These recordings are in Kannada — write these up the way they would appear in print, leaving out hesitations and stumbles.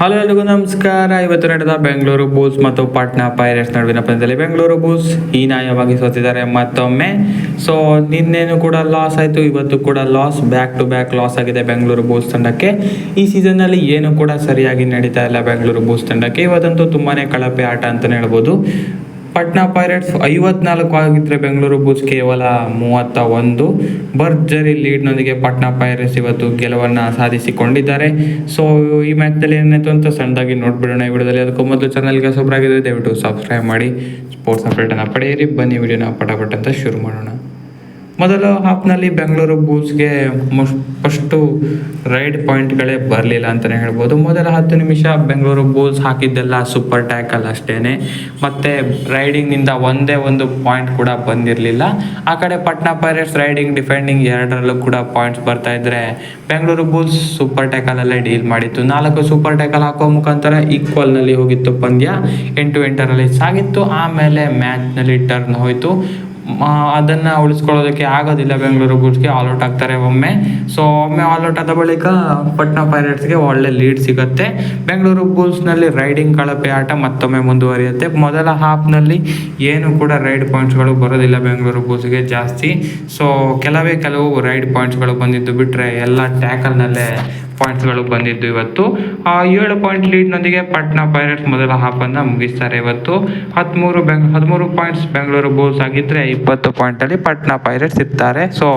ಹಲೋ ಎಲ್ರಿಗೂ ನಮಸ್ಕಾರ. ಇವತ್ತು ನಡೆದ ಬೆಂಗಳೂರು ಬುಲ್ಸ್ ಮತ್ತು ಪಾಟ್ನಾ ಪೈರೇಟ್ಸ್ ನಡುವಿನ ಪಂದ್ಯದಲ್ಲಿ ಬೆಂಗಳೂರು ಬುಲ್ಸ್ ಹೀನಾಯವಾಗಿ ಸೋತಿದ್ದಾರೆ ಮತ್ತೊಮ್ಮೆ. ಸೊ ನಿನ್ನೇನು ಕೂಡ ಲಾಸ್ ಆಯಿತು, ಇವತ್ತು ಕೂಡ loss, back to back loss ಆಗಿದೆ ಬೆಂಗಳೂರು ಬುಲ್ಸ್ ತಂಡಕ್ಕೆ. ಈ ಸೀಸನ್ನಲ್ಲಿ ಏನು ಕೂಡ ಸರಿಯಾಗಿ ನಡೀತಾ ಇಲ್ಲ ಬೆಂಗಳೂರು ಬುಲ್ಸ್ ತಂಡಕ್ಕೆ. ಇವತ್ತಂತೂ ತುಂಬಾ ಕಳಪೆ ಆಟ ಅಂತಲೇ ಹೇಳ್ಬೋದು. ಪಾಟ್ನಾ ಪೈರೇಟ್ಸ್ 54 ಆಗಿದ್ದರೆ ಬೆಂಗಳೂರು ಬುಲ್ಸ್ ಕೇವಲ 31. ಭರ್ಜರಿ ಲೀಡ್ನೊಂದಿಗೆ ಪಾಟ್ನಾ ಪೈರೇಟ್ಸ್ ಇವತ್ತು ಗೆಲುವನ್ನು ಸಾಧಿಸಿಕೊಂಡಿದ್ದಾರೆ. ಸೊ ಈ ಮ್ಯಾಚ್ನಲ್ಲಿ ಏನಾಯಿತು ಅಂತ ಸಣ್ಣದಾಗಿ ನೋಡ್ಬಿಡೋಣ ಈ ವಿಡಿಯೋದಲ್ಲಿ. ಅದಕ್ಕೂ ಮೊದಲು ಚಾನಲ್ಗೆ ಹೊಸಬರಾಗಿದ್ದರೆ ದಯವಿಟ್ಟು ಸಬ್ಸ್ಕ್ರೈಬ್ ಮಾಡಿ ಸ್ಪೋರ್ಟ್ಸ್ ಅಪ್ಡೇಟನ್ನು ಪಡೆಯಿರಿ. ಬನ್ನಿ ವಿಡಿಯೋನ ಪಟಾಪಟ್ ಅಂತ ಶುರು ಮಾಡೋಣ. ಮೊದಲ ಹಾಫ್ನಲ್ಲಿ ಬೆಂಗಳೂರು ಬುಲ್ಸ್ಗೆ ಫಸ್ಟು ರೈಡ್ ಪಾಯಿಂಟ್ಗಳೇ ಬರಲಿಲ್ಲ ಅಂತಲೇ ಹೇಳ್ಬೋದು. ಮೊದಲ 10 ನಿಮಿಷ ಬೆಂಗಳೂರು ಬುಲ್ಸ್ ಹಾಕಿದ್ದೆಲ್ಲ ಸೂಪರ್ ಟ್ಯಾಕಲ್ ಅಷ್ಟೇ, ಮತ್ತು ರೈಡಿಂಗ್ನಿಂದ ಒಂದೇ ಒಂದು ಪಾಯಿಂಟ್ ಕೂಡ ಬಂದಿರಲಿಲ್ಲ. ಆ ಕಡೆ ಪಾಟ್ನಾ ಪೈರೇಟ್ಸ್ ರೈಡಿಂಗ್ ಡಿಫೆಂಡಿಂಗ್ ಎರಡರಲ್ಲೂ ಕೂಡ ಪಾಯಿಂಟ್ಸ್ ಬರ್ತಾಯಿದ್ರೆ ಬೆಂಗಳೂರು ಬುಲ್ಸ್ ಸೂಪರ್ ಟ್ಯಾಕಲಲ್ಲೇ ಡೀಲ್ ಮಾಡಿತ್ತು. 4 ಸೂಪರ್ ಟ್ಯಾಕಲ್ ಹಾಕೋ ಮುಖಾಂತರ ಈಕ್ವಲ್ನಲ್ಲಿ ಹೋಗಿತ್ತು ಪಂದ್ಯ, 8-8ರಲ್ಲಿ ಸಾಗಿತ್ತು. ಆಮೇಲೆ ಮ್ಯಾಚ್ನಲ್ಲಿ ಟರ್ನ್ ಹೋಯಿತು. ಅದನ್ನು ಉಳಿಸ್ಕೊಳ್ಳೋದಕ್ಕೆ ಆಗೋದಿಲ್ಲ ಬೆಂಗಳೂರು ಬುಲ್ಸ್ಗೆ, ಆಲ್ಔಟ್ ಆಗ್ತಾರೆ ಒಮ್ಮೆ. ಸೊ ಒಮ್ಮೆ ಆಲ್ಔಟ್ ಆದ ಬಳಿಕ ಪಾಟ್ನಾ ಪೈರೇಟ್ಸ್ಗೆ ಒಳ್ಳೆ ಲೀಡ್ ಸಿಗುತ್ತೆ. ಬೆಂಗಳೂರು ಬುಲ್ಸ್ನಲ್ಲಿ ರೈಡಿಂಗ್ ಕಳಪೆ ಆಟ ಮತ್ತೊಮ್ಮೆ ಮುಂದುವರಿಯುತ್ತೆ. ಮೊದಲ ಹಾಫ್ನಲ್ಲಿ ಏನು ಕೂಡ ರೈಡ್ ಪಾಯಿಂಟ್ಸ್ಗಳು ಬರೋದಿಲ್ಲ ಬೆಂಗಳೂರು ಬುಲ್ಸ್ಗೆ ಜಾಸ್ತಿ. ಸೊ ಕೆಲವು ರೈಡ್ ಪಾಯಿಂಟ್ಸ್ಗಳು ಬಂದಿದ್ದು ಬಿಟ್ಟರೆ ಎಲ್ಲ ಟ್ಯಾಕಲ್ನಲ್ಲೇ ಪಾಯಿಂಟ್ಸ್ಗಳು ಬಂದಿದ್ದು. ಇವತ್ತು 7 ಪಾಯಿಂಟ್ ಲೀಡ್ನೊಂದಿಗೆ ಪಾಟ್ನಾ ಪೈರೇಟ್ಸ್ ಮೊದಲ ಹಾಫನ್ನು ಮುಗಿಸ್ತಾರೆ. ಇವತ್ತು 13 ಪಾಯಿಂಟ್ಸ್ ಬೆಂಗಳೂರು ಬುಲ್ಸ್ ಆಗಿದ್ದರೆ 20 ಪಾಯಿಂಟಲ್ಲಿ ಪಾಟ್ನಾ ಪೈರೇಟ್ಸ್ ಇರ್ತಾರೆ. ಸೊ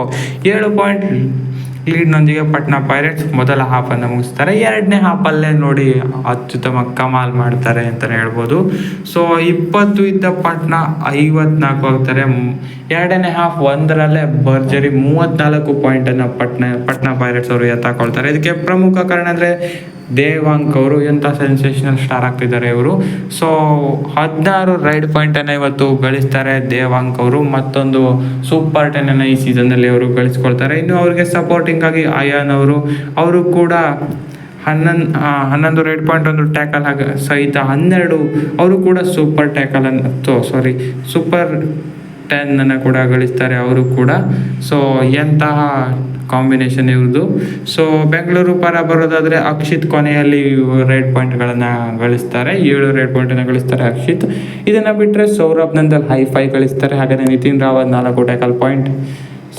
7 ಪಾಯಿಂಟ್ ಲೀಡ್ನೊಂದಿಗೆ ಪಾಟ್ನಾ ಪೈರೇಟ್ಸ್ ಮೊದಲ ಹಾಫನ್ನು ಮುಗಿಸ್ತಾರೆ. ಎರಡನೇ ಹಾಫಲ್ಲೇ ನೋಡಿ ಅತ್ಯುತ್ತಮ ಕಮಾಲ್ ಮಾಡ್ತಾರೆ ಅಂತಲೇ ಹೇಳ್ಬೋದು. ಸೊ 20 ಇದ್ದ ಪಾಟ್ನಾ 54 ಆಗ್ತಾರೆ. ಎರಡನೇ ಹಾಫ್ ಒಂದರಲ್ಲೇ ಭರ್ಜರಿ 34 ಪಾಯಿಂಟನ್ನು ಪಾಟ್ನಾ ಪೈರೇಟ್ಸ್ ಅವರು ಎತ್ತಾಕೊಳ್ತಾರೆ. ಇದಕ್ಕೆ ಪ್ರಮುಖ ಕಾರಣ ಅಂದರೆ ದೇವಾಂಕ್ ಅವರು ಎಂಥ ಸೆನ್ಸೇಷನಲ್ ಸ್ಟಾರ್ ಆಗ್ತಿದ್ದಾರೆ ಇವರು. ಸೊ 16 ರೈಡ್ ಪಾಯಿಂಟನ್ನು ಇವತ್ತು ಗಳಿಸ್ತಾರೆ ದೇವಾಂಕ್ ಅವರು. ಮತ್ತೊಂದು ಸೂಪರ್ 10 ಈ ಸೀಸನ್ನಲ್ಲಿ ಅವರು ಗಳಿಸ್ಕೊಳ್ತಾರೆ. ಇನ್ನು ಅವರಿಗೆ ಸಪೋರ್ಟಿಂಗ್ ಆಗಿ ಅಯಾನ್ ಅವರು ಕೂಡ 11 ರೈಡ್ ಪಾಯಿಂಟ್, ಒಂದು ಟ್ಯಾಕಲ್ ಸಹಿತ 12 ಅವರು ಕೂಡ ಸೂಪರ್ 10 ಕೂಡ ಗಳಿಸ್ತಾರೆ ಅವರು ಕೂಡ. ಸೊ ಎಂತಹ ಕಾಂಬಿನೇಷನ್ ಇವ್ರದ್ದು. ಸೊ ಬೆಂಗಳೂರು ಪರ ಬರೋದಾದರೆ ಅಕ್ಷಿತ್ ಕೊನೆಯಲ್ಲಿ ರೈಡ್ ಪಾಯಿಂಟ್ಗಳನ್ನು ಗಳಿಸ್ತಾರೆ. 7 ರೈಡ್ ಪಾಯಿಂಟನ್ನು ಗಳಿಸ್ತಾರೆ ಅಕ್ಷಿತ್. ಇದನ್ನು ಬಿಟ್ಟರೆ ಸೌರಭ್ ನಂದಲ್ ಹೈ-ಫೈ ಗಳಿಸ್ತಾರೆ. ಹಾಗೆಯೇ ನಿತಿನ್ ರಾವತ್ 4 ಟ್ಯಾಕಲ್ ಪಾಯಿಂಟ್,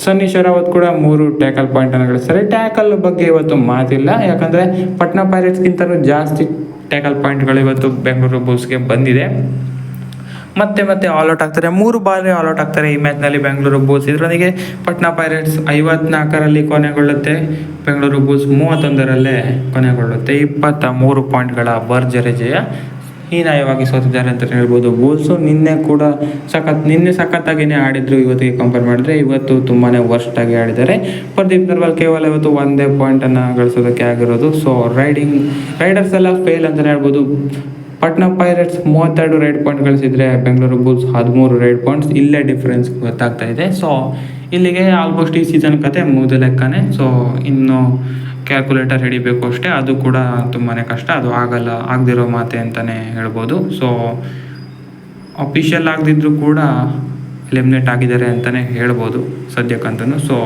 ಸನ್ನಿ ಶರಾವತ್ ಕೂಡ 3 ಟ್ಯಾಕಲ್ ಪಾಯಿಂಟನ್ನು ಗಳಿಸ್ತಾರೆ. ಟ್ಯಾಕಲ್ ಬಗ್ಗೆ ಇವತ್ತು ಮಾತಿಲ್ಲ, ಯಾಕಂದರೆ ಪಾಟ್ನಾ ಪೈರೇಟ್ಸ್ಗಿಂತಲೂ ಜಾಸ್ತಿ ಟ್ಯಾಕಲ್ ಪಾಯಿಂಟ್ಗಳು ಇವತ್ತು ಬೆಂಗಳೂರು ಬುಲ್ಸ್ಗೆ ಬಂದಿದೆ. ಮತ್ತೆ ಆಲ್ಔಟ್ ಆಗ್ತಾರೆ. 3 ಬಾರಿ ಆಲ್ಔಟ್ ಆಗ್ತಾರೆ ಈ ಮ್ಯಾಚ್ನಲ್ಲಿ ಬೆಂಗಳೂರು ಬುಲ್ಸ್. ಇದರೊಂದಿಗೆ ಪಾಟ್ನಾ ಪೈರೇಟ್ಸ್ 54ರಲ್ಲಿ ಕೊನೆಗೊಳ್ಳುತ್ತೆ, ಬೆಂಗಳೂರು ಬುಲ್ಸ್ 31ರಲ್ಲೇ ಕೊನೆಗೊಳ್ಳುತ್ತೆ. 23 ಪಾಯಿಂಟ್ಗಳ ಭರ್ಜರಿ ಜಯ. ಹೀನಾಯವಾಗಿ ಸೋತಿದ್ದಾರೆ ಅಂತ ಹೇಳ್ಬೋದು ಬುಲ್ಸು. ನಿನ್ನೆ ಸಖತ್ತಾಗಿಯೇ ಆಡಿದ್ರು. ಇವತ್ತಿಗೆ ಕಂಪೇರ್ ಮಾಡಿದ್ರೆ ಇವತ್ತು ತುಂಬಾ ವರ್ಸ್ಟಾಗಿ ಆಡಿದ್ದಾರೆ. ಪ್ರದೀಪ್ ನರ್ವಾಲ್ ಕೇವಲ ಇವತ್ತು 1 ಪಾಯಿಂಟನ್ನು ಗಳಿಸೋದಕ್ಕೆ ಆಗಿರೋದು. ಸೊ ರೈಡರ್ಸ್ ಎಲ್ಲ ಫೇಲ್ ಅಂತಲೇ ಹೇಳ್ಬೋದು. ಪಾಟ್ನಾ ಪೈರೇಟ್ಸ್ 32 ರೈಡ್ ಪಾಯಿಂಟ್ ಗಳಿಸಿದರೆ ಬೆಂಗಳೂರು ಬುಲ್ಸ್ 13 ರೈಡ್ ಪಾಯಿಂಟ್ಸ್. ಇಲ್ಲೇ ಡಿಫ್ರೆನ್ಸ್ ಗೊತ್ತಾಗ್ತಾ ಇದೆ. ಸೊ ಇಲ್ಲಿಗೆ ಆಲ್ಮೋಸ್ಟ್ ಈ ಸೀಸನ್ ಕತೆ ಮುಗಿದ ಲೆಕ್ಕನೇ. ಸೊ ಇನ್ನು ಕ್ಯಾಲ್ಕುಲೇಟರ್ ಹಿಡಿಬೇಕು ಅಷ್ಟೇ, ಅದು ಕೂಡ ತುಂಬಾ ಕಷ್ಟ. ಅದು ಆಗದಿರೋ ಮಾತೆ ಅಂತಲೇ ಹೇಳ್ಬೋದು. ಸೊ ಅಫಿಷಿಯಲ್ ಆಗದಿದ್ದರೂ ಕೂಡ ಎಲಿಮಿನೇಟ್ ಆಗಿದ್ದಾರೆ ಅಂತಲೇ ಹೇಳ್ಬೋದು ಸದ್ಯಕ್ಕಂತೂ. ಸೊ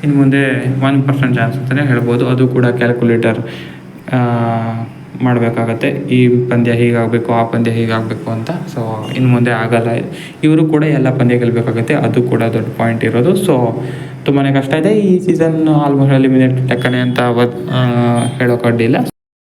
ಇನ್ನು ಮುಂದೆ 1% ಚಾನ್ಸ್ ಅಂತಲೇ ಹೇಳ್ಬೋದು. ಅದು ಕೂಡ ಕ್ಯಾಲ್ಕುಲೇಟರ್ ಮಾಡಬೇಕಾಗತ್ತೆ. ಈ ಪಂದ್ಯ ಹೀಗಾಗಬೇಕು, ಆ ಪಂದ್ಯ ಹೀಗಾಗಬೇಕು ಅಂತ. ಸೊ ಇನ್ನು ಮುಂದೆ ಆಗಲ್ಲ. ಇವರು ಕೂಡ ಎಲ್ಲ ಪಂದ್ಯ ಗೆಲ್ಲಬೇಕಾಗತ್ತೆ, ಅದು ಕೂಡ ದೊಡ್ಡ ಪಾಯಿಂಟ್ ಇರೋದು. ಸೊ ತುಂಬಾ ಕಷ್ಟ ಇದೆ ಈ ಸೀಸನ್. ಆಲ್ಮೋಸ್ಟ್ ಎಲಿಮಿನೇಟ್ ಲೆಕ್ಕನೆ ಅಂತ ಹೇಳೋಕ್ಕಾಗಲಿಲ್ಲ.